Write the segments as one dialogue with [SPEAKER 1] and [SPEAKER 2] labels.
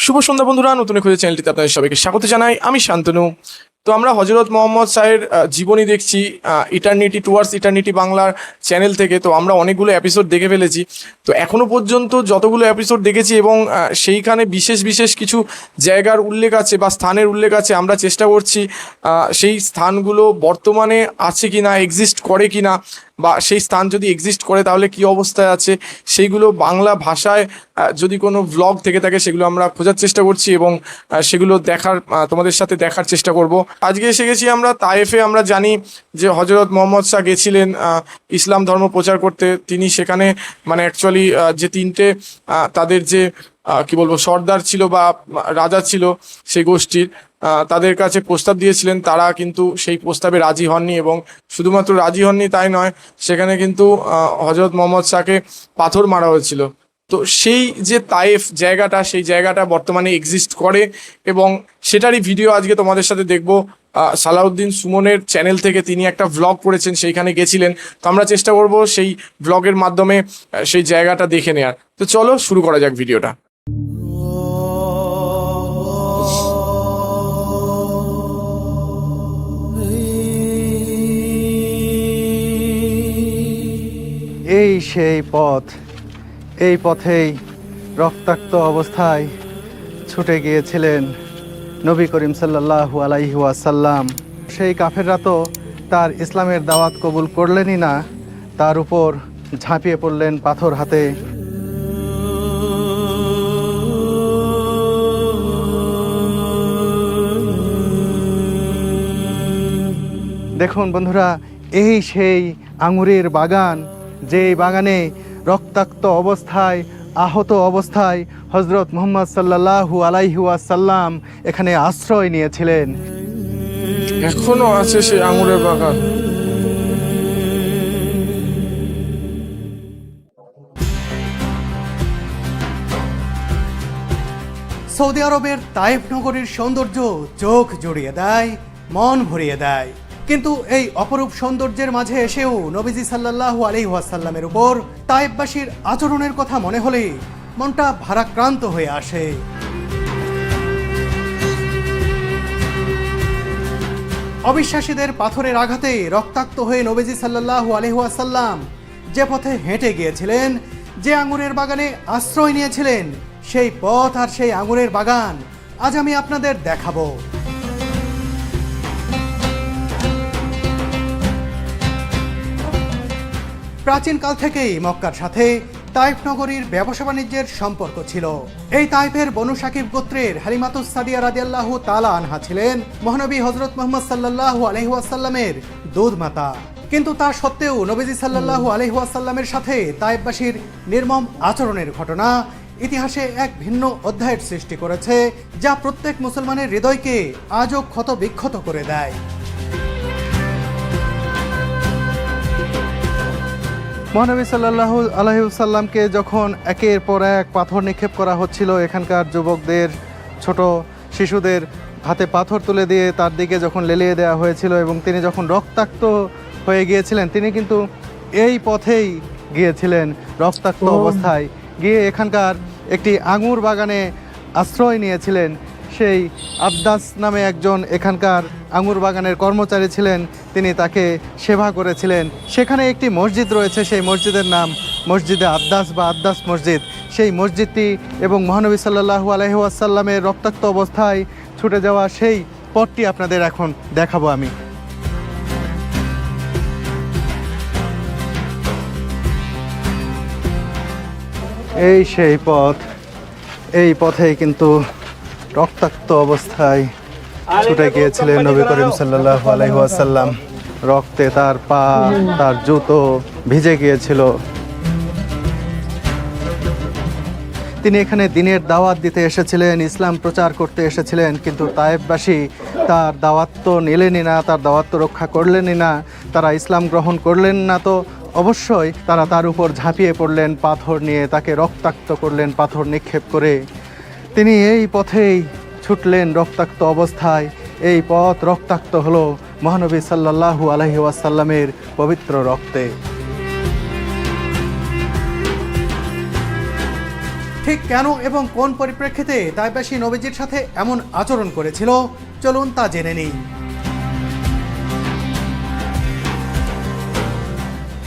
[SPEAKER 1] শুভ সন্ধ্যা বন্ধুরা, নতুন খুঁজে চ্যানেলটিতে আপনাদের সবাইকে স্বাগত জানাই। আমি শান্তনু। তো আমরা হযরত মুহাম্মদ শাহের জীবনী দেখছি ইটারনিটি টুয়ার্ডস ইটারনিটি বাংলার চ্যানেল থেকে। তো আমরা অনেকগুলো এপিসোড দেখে ফেলেছি। তো এখনও পর্যন্ত যতগুলো এপিসোড দেখেছি এবং সেইখানে বিশেষ বিশেষ কিছু জায়গার উল্লেখ আছে বা স্থানের উল্লেখ আছে, আমরা চেষ্টা করছি সেই স্থানগুলো বর্তমানে আছে কি না, এক্সিস্ট করে কি না, বা সেই স্থান যদি এক্সিস্ট করে তাহলে কি অবস্থায় আছে, সেইগুলো বাংলা ভাষায় যদি কোনো ভ্লগ থেকে থাকে সেগুলো আমরা খোঁজার চেষ্টা করছি এবং সেগুলো তোমাদের সাথে দেখার চেষ্টা করব। আজকে এসে গেছি আমরা তায়েফে। আমরা জানি যে হযরত মুহাম্মদ শাহ গেছিলেন ইসলাম ধর্ম প্রচার করতে। তিনি সেখানে মানে অ্যাকচুয়ালি যে তিনটে তাদের যে কি বলবো সর্দার ছিল বা রাজা ছিল সেই গোষ্ঠীর, তাদের কাছে প্রস্তাব দিয়েছিলেন। তারা কিন্তু সেই প্রস্তাবে রাজি হননি, এবং শুধুমাত্র রাজি হননি তাই নয়, সেখানে কিন্তু হযরত মুহাম্মদ শাহকে পাথর মারা হয়েছিল। তো সেই যে তায়েফ জায়গাটা, সেই জায়গাটা বর্তমানে এক্সিস্ট করে এবং সেটারই ভিডিও আজকে তোমাদের সাথে দেখবো। সালাউদ্দিন সুমনের চ্যানেল থেকে তিনি একটা ভ্লগ করেছেন, সেইখানে গেছিলেন। তো আমরা চেষ্টা করব সেই ভ্লগের মাধ্যমে সেই জায়গাটা দেখে নেওয়ার। তো চলো শুরু করা যাক ভিডিওটা।
[SPEAKER 2] এই সেই পথ, এই পথেই রক্তাক্ত অবস্থায় ছুটে গিয়েছিলেন নবী করিম সাল্লাল্লাহু আলাইহি ওয়াসাল্লাম। সেই কাফেররা তো তার ইসলামের দাওয়াত কবুল করলেনই না, তার উপর ঝাঁপিয়ে পড়লেন পাথর হাতে। দেখুন বন্ধুরা, এই সেই আঙুরের বাগান, যেই বাগানে রক্তাক্ত অবস্থায়, আহত অবস্থায় হযরত মুহাম্মদ সাল্লাল্লাহু আলাইহি ওয়াসাল্লাম এখানে আশ্রয় নিয়েছিলেন।
[SPEAKER 1] এখনো আছে সেই আঙুরের বাগান।
[SPEAKER 3] সৌদি আরবের তায়েফ নগরীর সৌন্দর্য চোখ জুড়িয়ে দেয়, মন ভরিয়ে দেয়। কিন্তু এই অপরূপ সৌন্দর্যের মাঝে এসেও নবীজি সাল্লাল্লাহু আলাইহি ওয়াসাল্লামের উপর তায়েফবাসীর আচরণের কথা মনে হলে মনটা ভারাক্রান্ত হয়ে আসে। অবিশ্বাসীদের পাথরের আঘাতে রক্তাক্ত হয়ে নবীজি সাল্লাল্লাহু আলাইহি ওয়াসাল্লাম যে পথে হেঁটে গিয়েছিলেন, যে আঙুরের বাগানে আশ্রয় নিয়েছিলেন, সেই পথ আর সেই আঙুরের বাগান আজ আমি আপনাদের দেখাবো। প্রাচীনকাল থেকেই মক্কার সাথে তায়েফ নগরীর ব্যবসা বাণিজ্যের সম্পর্ক ছিল। এই তায়েফের বনু সাকিব গোত্রের হালিমাতুস সাদিয়া রাদিয়াল্লাহু তাআলা আনহা ছিলেন মহানবী হযরত মুহাম্মদ সাল্লাল্লাহু আলাইহি ওয়াসাল্লামের দুধ মাতা। কিন্তু তা সত্ত্বেও নবীজি সাল্লাল্লাহু আলাইহি ওয়াসাল্লামের সাথে তায়েফবাসীর নির্মম আচরণের ঘটনা ইতিহাসে এক ভিন্ন অধ্যায়ের সৃষ্টি করেছে, যা প্রত্যেক মুসলমানের হৃদয়কে আজও ক্ষত বিক্ষত করে দেয়।
[SPEAKER 2] মহানবী সাল্লাল্লাহু আলাইহি ওয়াসাল্লামকে যখন একের পর এক পাথর নিক্ষেপ করা হচ্ছিল, এখানকার যুবকদের, ছোট শিশুদের হাতে পাথর তুলে দিয়ে তার দিকে যখন লেলিয়ে দেওয়া হয়েছিল এবং তিনি যখন রক্তাক্ত হয়ে গিয়েছিলেন, তিনি কিন্তু এই পথেই গিয়েছিলেন রক্তাক্ত অবস্থায়, গিয়ে এখানকার একটি আঙুর বাগানে আশ্রয় নিয়েছিলেন। সেই আব্দাস নামে একজন এখানকার আঙুর বাগানের কর্মচারী ছিলেন, তিনি তাকে সেবা করেছিলেন। সেখানে একটি মসজিদ রয়েছে, সেই মসজিদের নাম মসজিদে আব্দাস বা আব্দাস মসজিদ। সেই মসজিদটি এবং মহানবী সাল্লাল্লাহু আলাইহি ওয়াসাল্লামের রক্তাক্ত অবস্থায় ছুটে যাওয়া সেই পথটি আপনাদের এখন দেখাবো আমি। এই সেই পথ, এই পথেই কিন্তু রক্তাক্ত অবস্থায় ছুটে গিয়েছিলেন নবী করিম সাল্লাল্লাহু আলাইহি ওয়াসাল্লাম। রক্তে তার পা, তার জুতো ভিজে গিয়েছিল। তিনি এখানে দ্বীনের দাওয়াত দিতে এসেছিলেন, ইসলাম প্রচার করতে এসেছিলেন, কিন্তু তায়েফবাসী তার দাওয়াত তো নিলেনই না, তার দাওয়াত তো রক্ষা করলেনই না, তারা ইসলাম গ্রহণ করলেন না। তো অবশ্যই তারা তার উপর ঝাঁপিয়ে পড়লেন পাথর নিয়ে, তাকে রক্তাক্ত করলেন পাথর নিক্ষেপ করে। তিনি এই পথেই ছুটলেন রক্তাক্ত অবস্থায়। এই পথ রক্তাক্ত হলো মহানবী সাল্লাল্লাহু আলাইহি ওয়াসাল্লামের পবিত্র রক্তে।
[SPEAKER 3] ঠিক কেন এবং কোন পরিপ্রেক্ষিতে তাইফবাসী নবীজির সাথে এমন আচরণ করেছিল, চলুন তা জেনে নিই।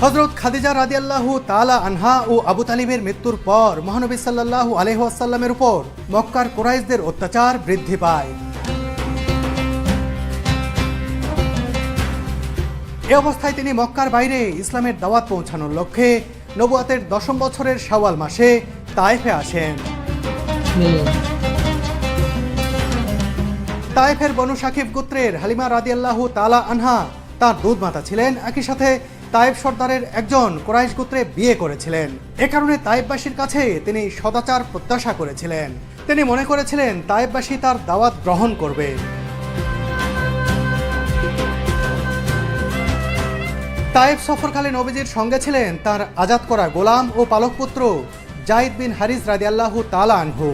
[SPEAKER 3] হযরত খাদিজা রাদিয়াল্লাহু তাআলা আনহা ও আবু তালিবের মৃত্যুর পর মহানবী সাল্লাল্লাহু আলাইহি ওয়াসাল্লামের উপর মক্কার কুরাইশদের অত্যাচার বৃদ্ধি পায়। এ অবস্থায় তিনি মক্কার বাইরে ইসলামের দাওয়াত পৌঁছানোর লক্ষ্যে নবুয়াতের 10ম বছরের শাওয়াল মাসে তায়েফে আসেন। তায়েফের বনু সাকিব গোত্রের হালিমা রাদিয়াল্লাহু তাআলা আনহা তার দুধ মাতা ছিলেন, একই সাথে তায়েফ সর্দারের একজন কুরাইশ গোত্রে বিয়ে করেছিলেন। এ কারণে তায়েফবাসীর কাছে তিনি সদাচার প্রত্যাশা করেছিলেন। তিনি মনে করেছিলেন তায়েফবাসী তার দাওয়াত গ্রহণ করবে। তায়েফ সফরকালে নবীজির সঙ্গে ছিলেন তার আজাদ করা গোলাম ও পালক পুত্র যায়েদ বিন হারিস রাদিয়াল্লাহু তাআলা আনহু।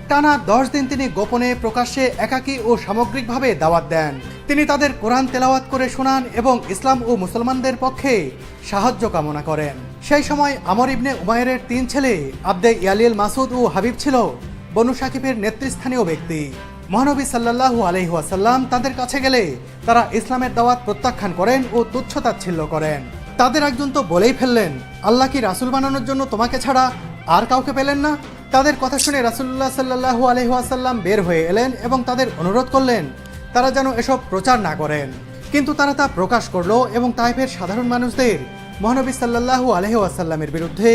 [SPEAKER 3] টানা 10 দিন তিনি গোপনে প্রকাশ্যে একাকী ও সামগ্রিকভাবে দাওয়াত দেন। তিনি তাদের কোরআন তেলাওয়াত করে শোনান এবং ইসলাম ও মুসলমানদের পক্ষে সাহায্য কামনা করেন। সেই সময় আমর ইবনে উমাইরের 3 ছেলে আবদে ইয়ালিল, মাসুদ ও হাবিব ছিল বনু সাকিবের নেতৃস্থানীয় ব্যক্তি। মহানবী সাল্লাল্লাহু আলাইহি ওয়াসাল্লাম তাদের কাছে গেলে তারা ইসলামের দাওয়াত প্রত্যাখ্যান করেন ও তুচ্ছতাচ্ছিল্য করেন। তাদের একজন তো বলেই ফেললেন, আল্লাহ কি রাসূল বানানোর জন্য তোমাকে ছাড়া আর কাউকে পেলেন না? তাদের কথা শুনে রাসূলুল্লাহ সাল্লাল্লাহু আলাইহি ওয়াসাল্লাম বের হয়ে এলেন এবং তাদের অনুরোধ করলেন তারা যেন এসব প্রচার না করেন। কিন্তু তারা তা প্রকাশ করলো এবং তায়েফের সাধারণ মানুষদের মহানবী সাল্লাল্লাহু আলাইহি ওয়াসাল্লামের বিরুদ্ধে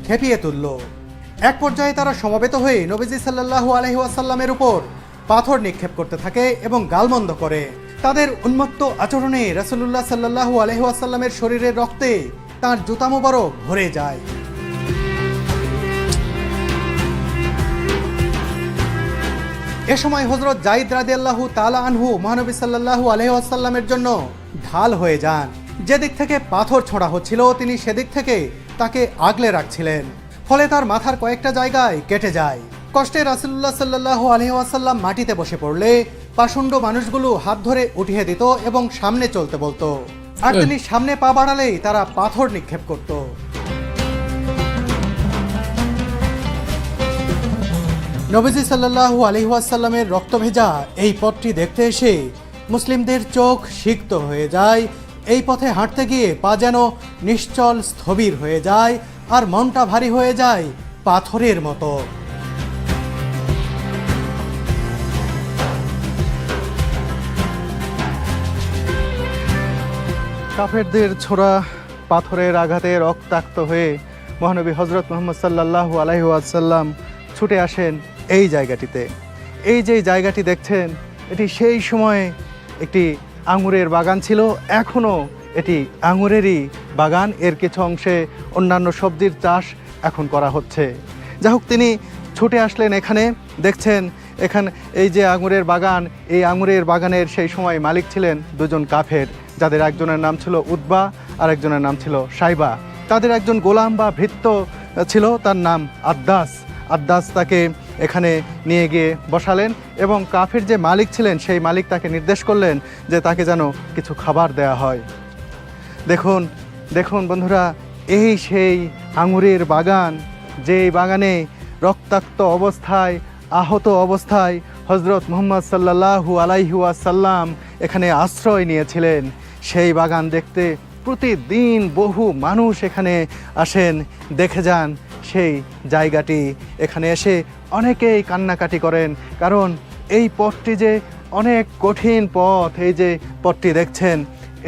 [SPEAKER 3] খেপিয়ে তুলল। এক পর্যায়ে তারা সমবেত হয়ে নবীজি সাল্লাল্লাহু আলাইহি ওয়াসাল্লামের উপর পাথর নিক্ষেপ করতে থাকে এবং গালমন্দ করে। তাদের উন্মত্ত আচরণে রাসূলুল্লাহ সাল্লাল্লাহু আলাইহি ওয়াসাল্লামের শরীরের রক্তে তার জুতা মোবারক ভরে যায়। এ সময় হযরত যায়েদ রাদিয়াল্লাহু তাআলা আনহু মহানবী সাল্লাল্লাহু আলাইহি ওয়াসাল্লামের জন্য ঢাল হয়ে যান। যেদিক থেকে পাথর ছোঁড়া হচ্ছিল তিনি সেদিক থেকে তাকে আগলে রাখছিলেন, ফলে তার মাথার কয়েকটা জায়গায় কেটে যায়। কষ্টে রাসূলুল্লাহ সাল্লাল্লাহু আলাইহি ওয়াসাল্লাম মাটিতে বসে পড়লে পাষণ্ড মানুষগুলো হাত ধরে উঠিয়ে দিত এবং সামনে চলতে বলতো, আর তিনি সামনে পা বাড়ালেই তারা পাথর নিক্ষেপ করত। নবীজি সাল্লাল্লাহু আলাইহি ওয়াসাল্লামের রক্তভেজা এই পথটি দেখতে এসে মুসলিমদের চোখ সিক্ত হয়ে যায়। এই পথে হাঁটতে গিয়ে পা যেন নিশ্চল স্থবির হয়ে যায় আর মনটা ভারী হয়ে যায় পাথরের মতো।
[SPEAKER 2] কাফেরদের ছোড়া পাথরের আঘাতে রক্তাক্ত হয়ে মহানবী হযরত মুহাম্মদ সাল্লাল্লাহু আলাইহি ওয়াসাল্লাম ছুটে আসেন এই জায়গাটিতে। এই যে জায়গাটি দেখছেন এটি সেই সময়ে একটি আঙুরের বাগান ছিল, এখনও এটি আঙুরেরই বাগান। এর কিছু অংশে অন্যান্য সবজির চাষ এখন করা হচ্ছে। যাই হোক, তিনি ছুটে আসলেন এখানে। দেখছেন এখানে এই যে আঙুরের বাগান, এই আঙুরের বাগানের সেই সময় মালিক ছিলেন দুজন কাফের, যাদের একজনের নাম ছিল উতবা আর একজনের নাম ছিল সাইবা। তাদের একজন গোলাম বা ভৃত্য ছিল, তার নাম আদ্দাস। আদ্দাস তাকে এখানে নিয়ে গিয়ে বসালেন এবং কাফের যে মালিক ছিলেন সেই মালিক তাকে নির্দেশ করলেন যে তাকে যেন কিছু খাবার দেয়া হয়। দেখুন দেখুন বন্ধুরা, এই সেই আঙুরের বাগান, যেই বাগানে রক্তাক্ত অবস্থায়, আহত অবস্থায় হযরত মুহাম্মদ সাল্লাল্লাহু আলাইহি ওয়াসাল্লাম এখানে আশ্রয় নিয়েছিলেন। সেই বাগান দেখতে প্রতিদিন বহু মানুষ এখানে আসেন। দেখে যান সেই জায়গাটি। এখানে এসে অনেকেই কান্নাকাটি করেন, কারণ এই পথটি যে অনেক কঠিন পথ। এই যে পথটি দেখছেন,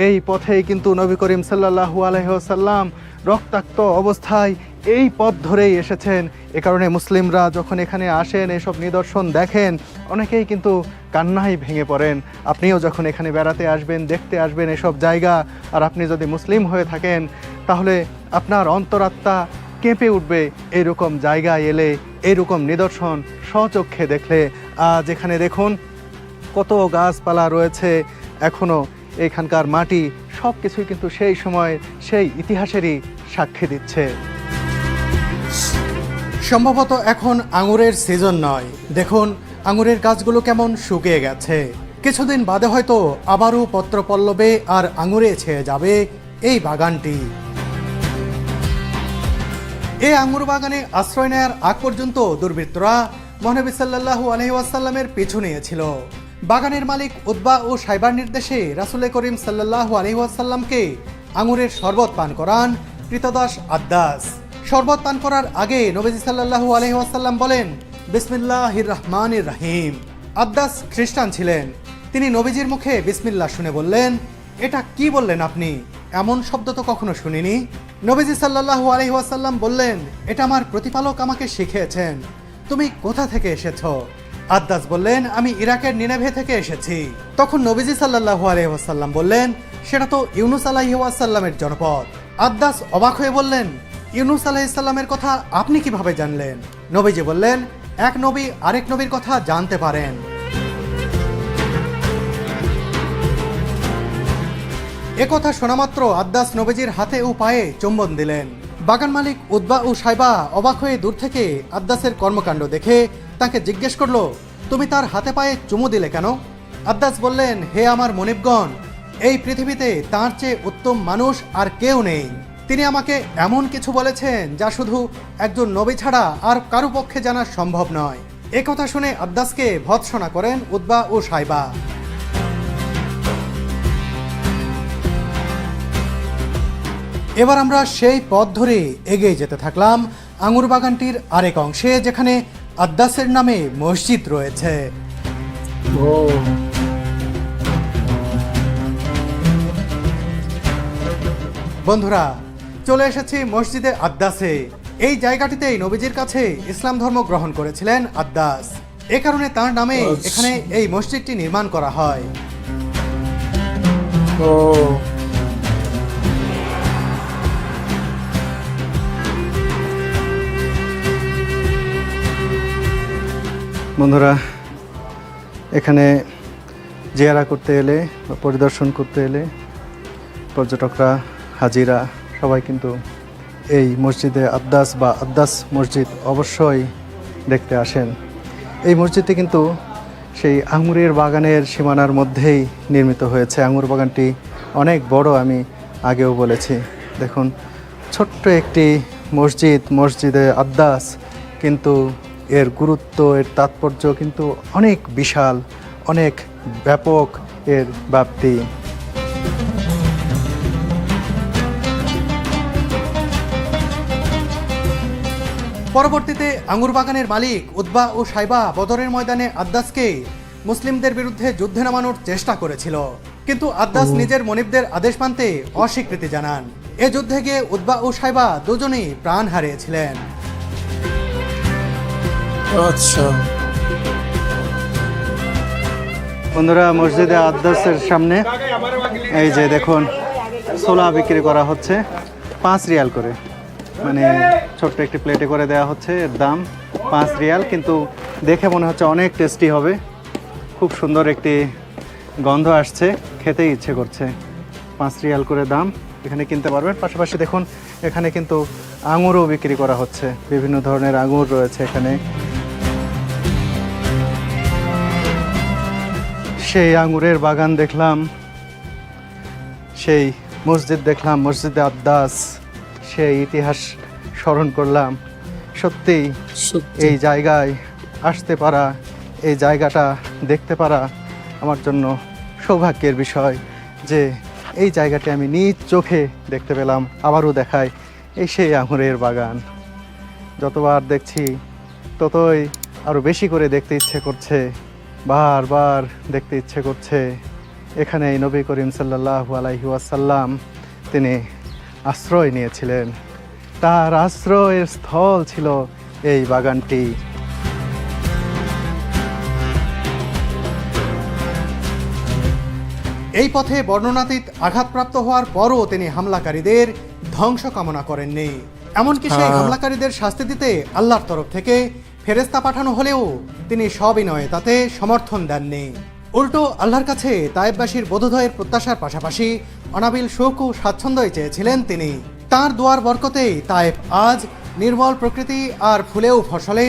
[SPEAKER 2] এই পথেই কিন্তু নবী করিম সাল্লাল্লাহু আলাইহি ওয়াসাল্লাম রক্তাক্ত অবস্থায় এই পথ ধরেই এসেছেন। এ কারণে মুসলিমরা যখন এখানে আসেন, এসব নিদর্শন দেখেন, অনেকেই কিন্তু কান্নায় ভেঙে পড়েন। আপনিও যখন এখানে বেড়াতে আসবেন, দেখতে আসবেন এসব জায়গা, আর আপনি যদি মুসলিম হয়ে থাকেন, তাহলে আপনার অন্তরাত্মা কেঁপে উঠবে এইরকম জায়গায় এলে, এইরকম নিদর্শন স্বচক্ষে দেখলে। আজ এখানে দেখুন কত গাছপালা রয়েছে, এখনও এখানকার মাটি সব কিছুই কিন্তু সেই সময় সেই ইতিহাসেরই সাক্ষী দিচ্ছে।
[SPEAKER 3] সম্ভবত এখন আঙুরের সিজন নয়। দেখুন আঙুরের গাছগুলো কেমন শুকিয়ে গেছে। কিছুদিন বাদে হয়তো আবারও পত্রপল্লবে আর আঙুরে ছেয়ে যাবে এই বাগানটি। এই আঙ্গুর বাগানে আশ্রয় নেয়ার আগ পর্যন্ত দুর্বৃত্তরা মহানবী সাল্লাল্লাহু আলাইহি ওয়াসাল্লামের পিছু নিয়েছিল। বাগানের মালিক উতবা ও সাইবার নির্দেশে রাসূল করিম সাল্লাল্লাহু আলাইহি ওয়াসাল্লামকে আঙ্গুরের শরবত পান করান কৃতদাস আদ্দাস। শরবত পান করার আগে নবীজি সাল্লাল্লাহু আলাইহি ওয়াসাল্লাম বলেন, বিসমিল্লাহির রহমানির রহিম। আদ্দাস খ্রিস্টান ছিলেন। তিনি নবীজির মুখে বিসমিল্লাহ শুনে বললেন, এটা কি বললেন আপনি? এমন শব্দ তো কখনো শুনিনি। নবীজি সাল্লাল্লাহু আলাইহি ওয়াসাল্লাম বললেন, এটা আমার প্রতিপালক আমাকে শিখিয়েছেন। তুমি কোথা থেকে এসেছো? আদ্দাস বললেন, আমি ইরাকের নিনেভে থেকে এসেছি। তখন নবীজি সাল্লাল্লাহু আলাইহি ওয়াসাল্লাম বললেন, সেটা তো ইউনুস আলাইহি ওয়াসাল্লামের জনপদ। আদ্দাস অবাক হয়ে বললেন, ইউনুস আলাইহিস সালামের কথা আপনি কিভাবে জানলেন? নবীজি বললেন, এক নবী আরেক নবীর কথা জানতে পারেন। একথা শোনামাত্র আদ্দাস নবীজির হাতে ও পায়ে চুম্বন দিলেন। বাগান মালিক উতবা ও সাইবা অবাক হয়ে দূর থেকে আদ্দাসের কর্মকাণ্ড দেখে তাকে জিজ্ঞেস করলো, তুমি তার হাতে পায়ে চুমু দিলে কেন? আদ্দাস বললেন, হে আমার মনিবগণ, এই পৃথিবীতে তার চেয়ে উত্তম মানুষ আর কেউ নেই। তিনি আমাকে এমন কিছু বলেছেন যা শুধু একজন নবী ছাড়া আর কারো পক্ষে জানা সম্ভব নয়। একথা শুনে আদ্দাসকে ভৎসনা করেন উতবা ও সাইবা। এবার আমরা সেই পথ ধরে এগিয়ে যেতে থাকলাম আঙ্গুর বাগানটির আরেক অংশে, যেখানে আদ্দাসের নামে মসজিদ রয়েছে। বন্ধুরা, চলে এসেছি মসজিদে আদ্দাসে। এই জায়গাটিতেই নবীজির কাছে ইসলাম ধর্ম গ্রহণ করেছিলেন আদ্দাস। এ কারণে তার নামে এখানে এই মসজিদটি নির্মাণ করা হয়।
[SPEAKER 2] বন্ধুরা, এখানে জিয়ারা করতে এলে বা পরিদর্শন করতে এলে পর্যটকরা, হাজিরা সবাই কিন্তু এই মসজিদে আদ্দাস বা আদ্দাস মসজিদ অবশ্যই দেখতে আসেন। এই মসজিদটি কিন্তু সেই আঙুরের বাগানের সীমানার মধ্যেই নির্মিত হয়েছে। আঙুর বাগানটি অনেক বড়, আমি আগেও বলেছি। দেখুন, ছোট্ট একটি মসজিদ, মসজিদে আদ্দাস, কিন্তু এর গুরুত্ব, এর তাৎপর্য কিন্তু অনেক বিশাল, অনেক ব্যাপক এর ব্যাপ্তি।
[SPEAKER 3] পরবর্তীতে আঙ্গুর বাগানের মালিক উতবা ও সাইবা বদরের ময়দানে আদ্দাসকে মুসলিমদের বিরুদ্ধে যুদ্ধে নামানোর চেষ্টা করেছিল, কিন্তু আদ্দাস নিজের মনিবদের আদেশ মানতে অস্বীকৃতি জানান। এ যুদ্ধে গিয়ে উতবা ও সাইবা দুজনেই প্রাণ হারিয়েছিলেন।
[SPEAKER 1] আচ্ছা
[SPEAKER 2] বন্ধুরা, মসজিদে আদ্দাসের সামনে এই যে দেখুন, ছোলা বিক্রি করা হচ্ছে 5 রিয়াল করে, মানে ছোট্ট একটি প্লেটে করে দেওয়া হচ্ছে। এর দাম 5 রিয়াল, কিন্তু দেখে মনে হচ্ছে অনেক টেস্টি হবে। খুব সুন্দর একটি গন্ধ আসছে, খেতেই ইচ্ছে করছে। 5 রিয়াল করে দাম, এখানে কিনতে পারবেন। পাশাপাশি দেখুন, এখানে কিন্তু আঙুরও বিক্রি করা হচ্ছে, বিভিন্ন ধরনের আঙুর রয়েছে এখানে। সেই আঙুরের বাগান দেখলাম, সেই মসজিদ দেখলাম, মসজিদে আদ্দাস, সেই ইতিহাস স্মরণ করলাম। সত্যিই এই জায়গায় আসতে পারা, এই জায়গাটা দেখতে পারা আমার জন্য সৌভাগ্যের বিষয় যে এই জায়গাটি আমি নিজ চোখে দেখতে পেলাম। আবারও দেখায় এই সেই আঙুরের বাগান। যতবার দেখছি ততই আরও বেশি করে দেখতে ইচ্ছে করছে, বারবার দেখতে ইচ্ছে করছে। এখানে নবী করিম সাল্লাল্লাহু আলাইহি ওয়াসাল্লাম তিনি আশ্রয় নিয়েছিলেন, তার আশ্রয়ের স্থল ছিল এই বাগানটি।
[SPEAKER 3] এই পথে বর্ণনাতীত আঘাতপ্রাপ্ত হওয়ার পরও তিনি হামলাকারীদের ধ্বংস কামনা করেননি। এমনকি সেই হামলাকারীদের শাস্তি দিতে আল্লাহর তরফ থেকে ফেরেশতা পাঠানো হলেও তিনি সবিনয়ে তাতে সমর্থন দেননি। উল্টো আল্লাহর কাছে তায়েববাসীর বোধোদয়ের প্রত্যাশার পাশাপাশি অনাবিল সুখ ও স্বাচ্ছন্দ্যই চেয়েছিলেন তিনি। তার দোয়ার বরকতেই তায়েব আজ নির্মল প্রকৃতি আর ফুলে ও ফসলে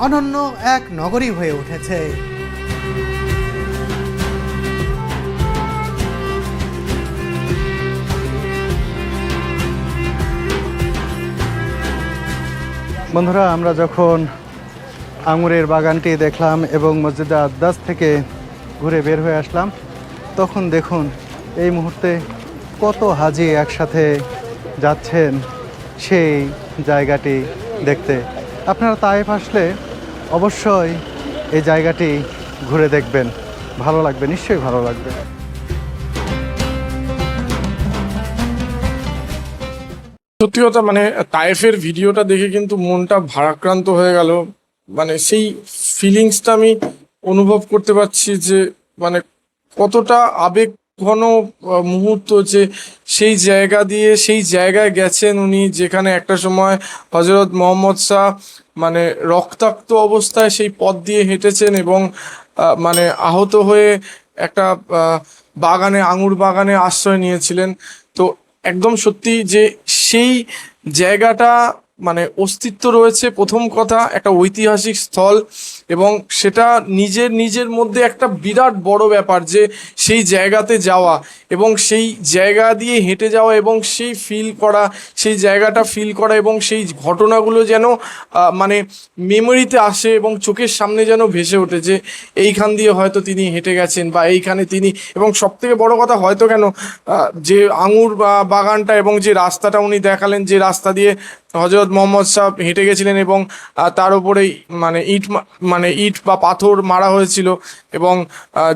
[SPEAKER 3] অনন্য এক নগরী হয়ে উঠেছে।
[SPEAKER 2] বন্ধুরা, আমরা যখন আঙুরের বাগানটি দেখলাম এবং মসজিদে আদ্দাস থেকে ঘুরে বের হয়ে আসলাম, তখন দেখুন এই মুহূর্তে কত হাজি একসাথে যাচ্ছেন সেই জায়গাটি দেখতে। আপনারা তাইফ আসলে অবশ্যই এই জায়গাটি ঘুরে দেখবেন, ভালো লাগবে, নিশ্চয়ই ভালো লাগবে।
[SPEAKER 1] সত্যি কথা, মানে তায়েফের ভিডিওটা দেখে কিন্তু মনটা ভারাক্রান্ত হয়ে গেল। মানে সেই ফিলিংসটা আমি অনুভব করতে পারছি যে মানে কতটা আবেগ ঘন মুহূর্ত, যে সেই জায়গা দিয়ে সেই জায়গায় গেছেন উনি যেখানে একটা সময় হজরত মোহাম্মদ শাহ মানে রক্তাক্ত অবস্থায় সেই পথ দিয়ে হেঁটেছেন এবং মানে আহত হয়ে একটা বাগানে, আঙুর বাগানে আশ্রয় নিয়েছিলেন। তো একদম সত্যি যে সেই জায়গাটা মানে অস্তিত্ব রয়েছে, প্রথম কথা একটা ঐতিহাসিক স্থল, এবং সেটা নিজের নিজের মধ্যে একটা বিরাট বড় ব্যাপার যে সেই জায়গাতে যাওয়া এবং সেই জায়গা দিয়ে হেঁটে যাওয়া এবং সেই ফিল করা, সেই জায়গাটা ফিল করা এবং সেই ঘটনাগুলো যেন মানে মেমোরিতে আসে এবং চোখের সামনে যেন ভেসে ওঠে যে এইখান দিয়ে হয়তো তিনি হেঁটে গেছেন বা এইখানে তিনি, এবং সবথেকে বড় কথা হয়তো কেন যে আঙুর বাগানটা এবং যে রাস্তাটা উনি দেখালেন, যে রাস্তা দিয়ে হজরত মোহাম্মদ সাহেব হেঁটে গেছিলেন এবং তার উপরেই মানে ইট বা পাথর মারা হয়েছিল, এবং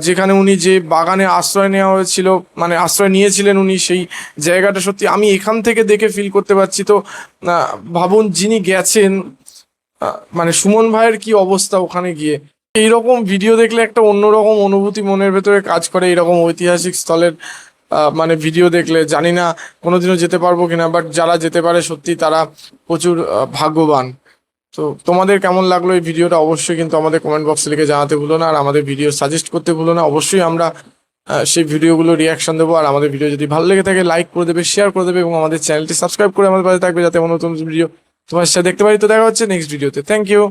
[SPEAKER 1] যেখানে উনি যে বাগানে আশ্রয় নেওয়া হয়েছিল, মানে আশ্রয় নিয়েছিলেন উনি, সেই জায়গাটা সত্যি আমি এখান থেকে দেখে ফিল করতে পারছি। তো ভাবুন যিনি গেছেন, মানে সুমন ভাইয়ের কি অবস্থা ওখানে গিয়ে। এইরকম ভিডিও দেখলে একটা অন্যরকম অনুভূতি মনের ভেতরে কাজ করে। এরকম ঐতিহাসিক স্থলের মানে ভিডিও দেখলে, জানি না কোনোদিনও যেতে পারবো কিনা, বাট যারা যেতে পারে সত্যি তারা প্রচুর ভাগ্যবান। তো তোমাদের কেমন লাগলো এই ভিডিওটা অবশ্যই কিন্তু আমাদের কমেন্ট বক্সে লিখে জানাতে ভুলো না, আর আমাদের ভিডিও সাজেস্ট করতে ভুলো না। অবশ্যই আমরা সেই ভিডিওগুলো রিয়াকশন দেবো, আর আমাদের ভিডিও যদি ভালো লেগে থাকে লাইক করে দেবে, শেয়ার করে দেবে এবং আমাদের চ্যানেলটি সাবস্ক্রাইব করে আমাদের পাশে থাকবে যাতে নতুন ভিডিও তোমার সাথে দেখতে পারি। তো দেখা হচ্ছে নেক্সট ভিডিওতে। Thank you.